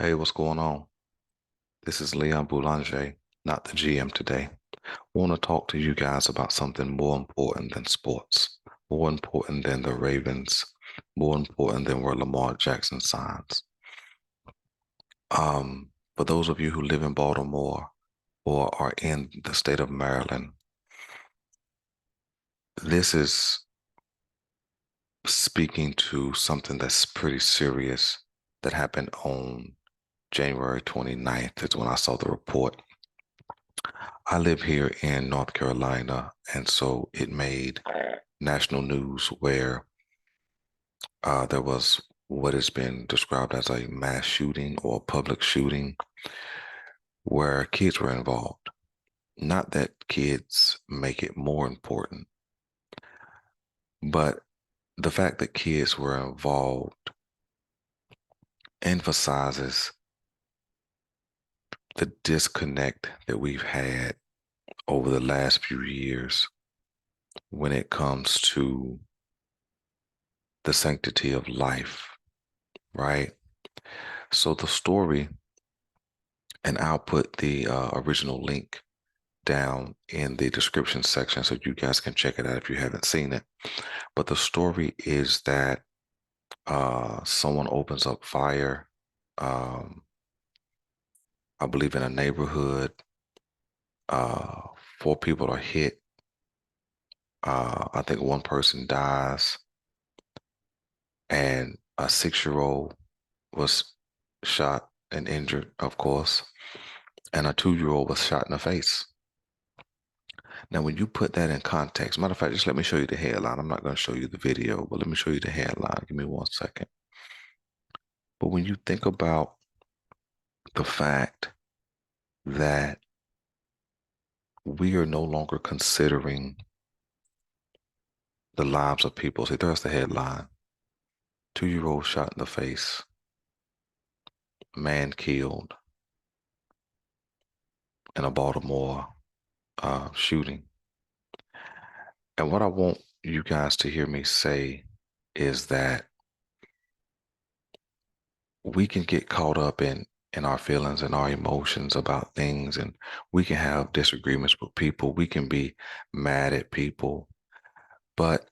Hey, what's going on? This is Leon Boulanger, not the GM today. I want to talk to you guys about something more important than sports, more important than the Ravens, more important than where Lamar Jackson signs. For those of you who live in Baltimore or are in the state of Maryland, this is speaking to something that's pretty serious that happened on January 29th is when I saw the report. I live here in North Carolina, and so it made national news where there was what has been described as a mass shooting or public shooting where kids were involved. Not that kids make it more important, but the fact that kids were involved emphasizes the disconnect that we've had over the last few years when it comes to the sanctity of life, right? So the story, and I'll put the original link down in the description section so you guys can check it out if you haven't seen it. But the story is that someone opens up fire, um, I believe in a neighborhood. Uh, Four people are hit. I think one person dies, and a 6-year-old was shot and injured, of course, and a 2-year-old was shot in the face. Now, when you put that in context, matter of fact, just let me show you the headline. I'm not going to show you the video, but let me show you the headline. Give me 1 second. But when you think about the fact that we are no longer considering the lives of people, see, there's the headline. 2-year-old shot in the face, man killed in a Baltimore shooting. And what I want you guys to hear me say is that we can get caught up in our feelings and our emotions about things, and we can have disagreements with people. We can be mad at people, but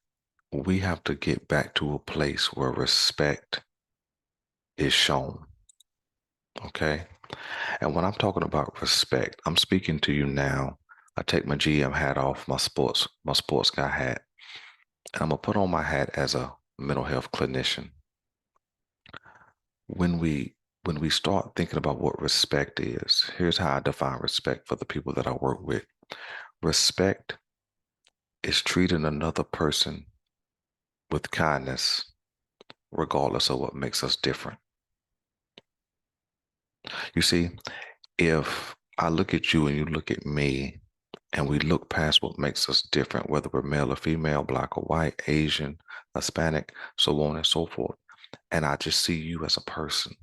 we have to get back to a place where respect is shown. Okay. And when I'm talking about respect, I'm speaking to you now. I take my GM hat off, my sports guy hat, and I'm gonna put on my hat as a mental health clinician. When we when we start thinking about what respect is, here's how I define respect for the people that I work with. Respect is treating another person with kindness, regardless of what makes us different. You see, if I look at you and you look at me, and we look past what makes us different, whether we're male or female, black or white, Asian, Hispanic, so on and so forth, and I just see you as a person.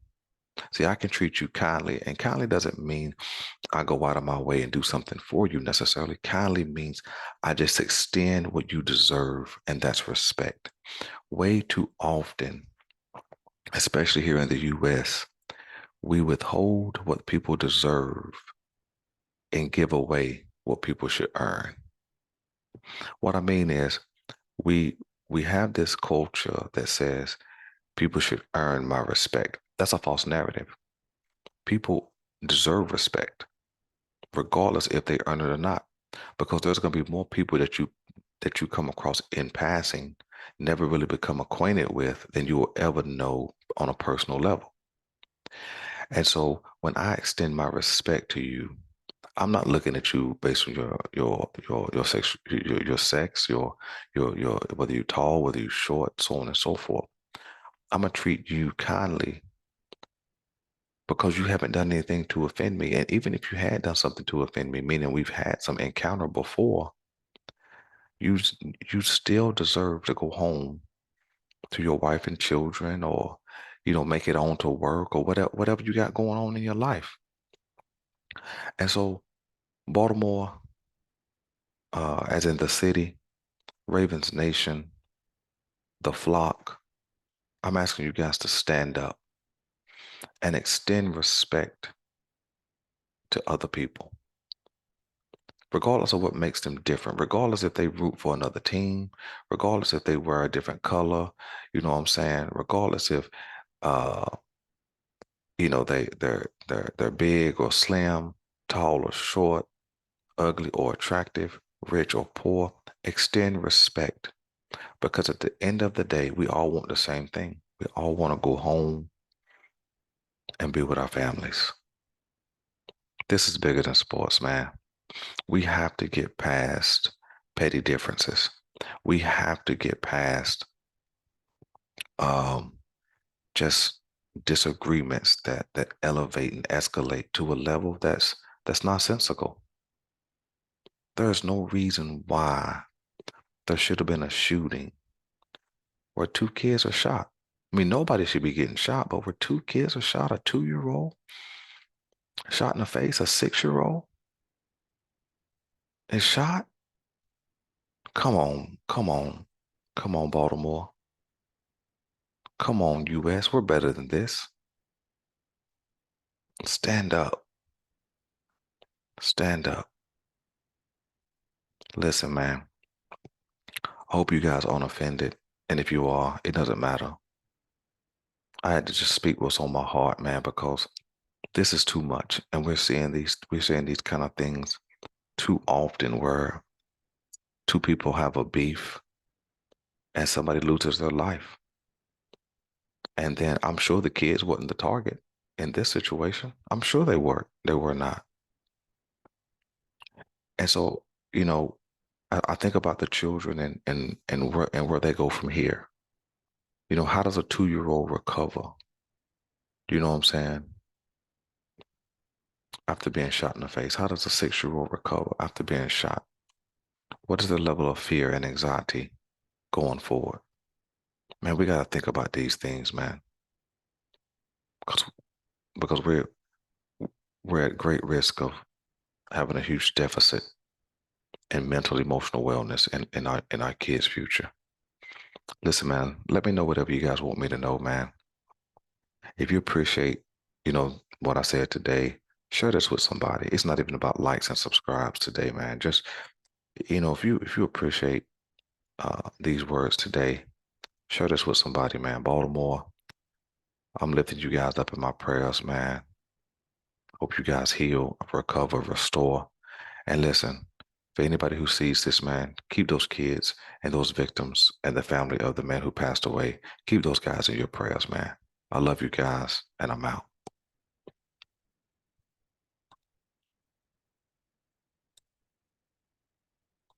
See, I can treat you kindly, and kindly doesn't mean I go out of my way and do something for you necessarily. Kindly means I just extend what you deserve, and that's respect. Way too often, especially here in the US, we withhold what people deserve and give away what people should earn. What I mean is we we have this culture that says people should earn my respect. That's a false narrative. People deserve respect, regardless if they earn it or not, because there's going to be more people that you come across in passing, never really become acquainted with, than you will ever know on a personal level. And so when I extend my respect to you, I'm not looking at you based on your sex, your whether you're tall, whether you're short, so on and so forth. I'm gonna treat you kindly because you haven't done anything to offend me. And even if you had done something to offend me, meaning we've had some encounter before, you you still deserve to go home to your wife and children, or make it on to work or whatever you got going on in your life. And so Baltimore, as in the city, Ravens Nation, the flock, I'm asking you guys to stand up. and extend respect to other people, regardless of what makes them different, regardless if they root for another team, regardless if they wear a different color, you know what I'm saying? Regardless if uh they're big or slim, tall or short, ugly or attractive, rich or poor, extend respect. Because at the end of the day, we all want the same thing. We all want to go home and be with our families. This is bigger than sports, man. We have to get past petty differences. We have to get past um, just disagreements that elevate and escalate to a level that's nonsensical. There's no reason why there should have been a shooting where two kids are shot. I mean, nobody should be getting shot, but where two kids are shot, a 2-year-old shot in the face, a 6-year-old is shot. Come on, come on, come on, Baltimore. Come on, US. We're better than this. Stand up. Stand up. Listen, man. I hope you guys aren't offended. And if you are, it doesn't matter. I had to just speak what's on my heart, man, because this is too much. And we're seeing these kind of things too often where two people have a beef and somebody loses their life. And then I'm sure the kids wasn't the target in this situation. I'm sure they were. They were not. And so, you know, I think about the children and where they go from here. You know, how does a 2-year-old recover? Do you know what I'm saying? After being shot in the face, how does a 6-year-old recover after being shot? What is the level of fear and anxiety going forward? Man, we got to think about these things, man, because because we're at great risk of having a huge deficit in mental emotional wellness in our kids' future. Listen, man, let me know whatever you guys want me to know, man. If you appreciate, what I said today, share this with somebody. It's not even about likes and subscribes today, man. Just, if you appreciate these words today, share this with somebody, man. Baltimore, I'm lifting you guys up in my prayers, man. Hope you guys heal, recover, restore. And listen, for anybody who sees this, man, keep those kids and those victims and the family of the man who passed away. Keep those guys in your prayers, man. I love you guys, and I'm out.